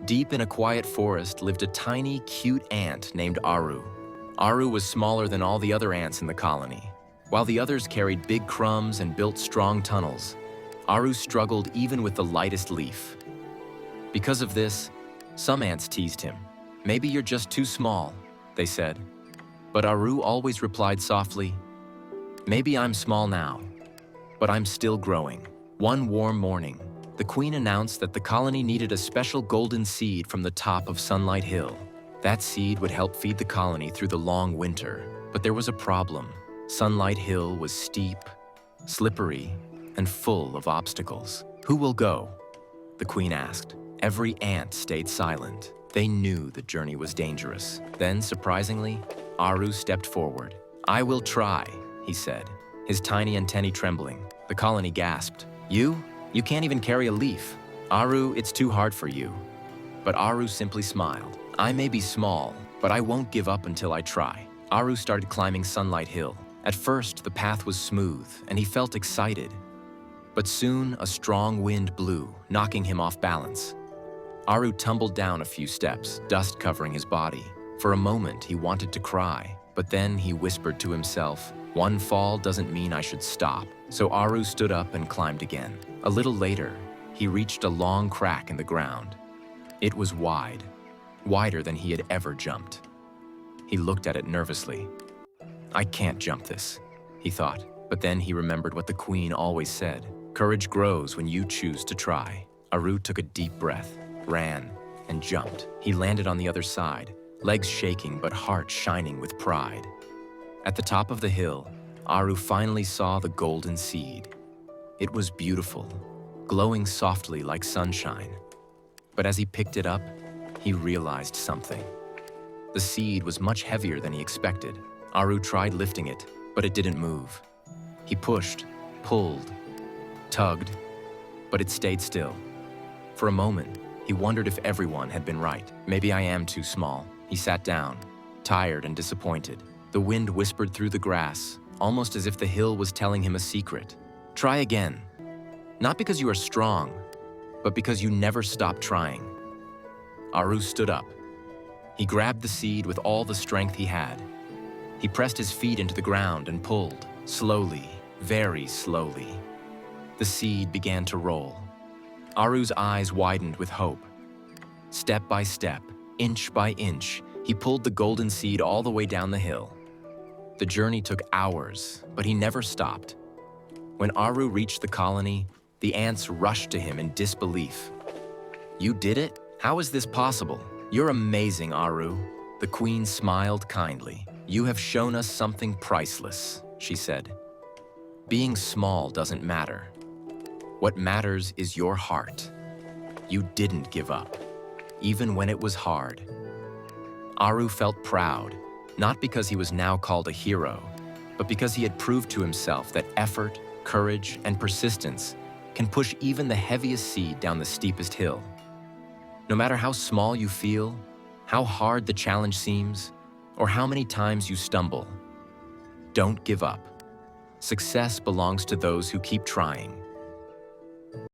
Deep in a quiet forest lived a tiny, cute ant named Aru. Aru was smaller than all the other ants in the colony. While the others carried big crumbs and built strong tunnels, Aru struggled even with the lightest leaf. Because of this, some ants teased him. "Maybe you're just too small," they said. But Aru always replied softly, "Maybe I'm small now, but I'm still growing." One warm morning, the queen announced that the colony needed a special golden seed from the top of Sunlight Hill. That seed would help feed the colony through the long winter. But there was a problem. Sunlight Hill was steep, slippery, and full of obstacles. "Who will go?" the queen asked. Every ant stayed silent. They knew the journey was dangerous. Then, surprisingly, Aru stepped forward. "I will try," he said, his tiny antennae trembling. The colony gasped. You? You can't even carry a leaf. Aru, it's too hard for you." But Aru simply smiled. "I may be small, but I won't give up until I try." Aru started climbing Sunlight Hill. At first, the path was smooth, and he felt excited. But soon, a strong wind blew, knocking him off balance. Aru tumbled down a few steps, dust covering his body. For a moment, he wanted to cry, but then he whispered to himself, "One fall doesn't mean I should stop." So Aru stood up and climbed again. A little later, he reached a long crack in the ground. It was wide, wider than he had ever jumped. He looked at it nervously. "I can't jump this," he thought. But then he remembered what the queen always said. Courage grows when you choose to try. Aru took a deep breath, ran, and jumped. He landed on the other side, legs shaking but heart shining with pride. At the top of the hill, Aru finally saw the golden seed. It was beautiful, glowing softly like sunshine. But as he picked it up, he realized something. The seed was much heavier than he expected. Aru tried lifting it, but it didn't move. He pushed, pulled, tugged, but it stayed still. For a moment, he wondered if everyone had been right. "Maybe I am too small." He sat down, tired and disappointed. The wind whispered through the grass, almost as if the hill was telling him a secret. "Try again. Not because you are strong, but because you never stop trying." Aru stood up. He grabbed the seed with all the strength he had. He pressed his feet into the ground and pulled, slowly, very slowly. The seed began to roll. Aru's eyes widened with hope. Step by step, inch by inch, he pulled the golden seed all the way down the hill. The journey took hours, but he never stopped. When Aru reached the colony, the ants rushed to him in disbelief. "You did it? How is this possible? You're amazing, Aru." The queen smiled kindly. "You have shown us something priceless," she said. "Being small doesn't matter. What matters is your heart. You didn't give up, even when it was hard." Aru felt proud, not because he was now called a hero, but because he had proved to himself that effort, courage, and persistence can push even the heaviest seed down the steepest hill. No matter how small you feel, how hard the challenge seems, or how many times you stumble, don't give up. Success belongs to those who keep trying,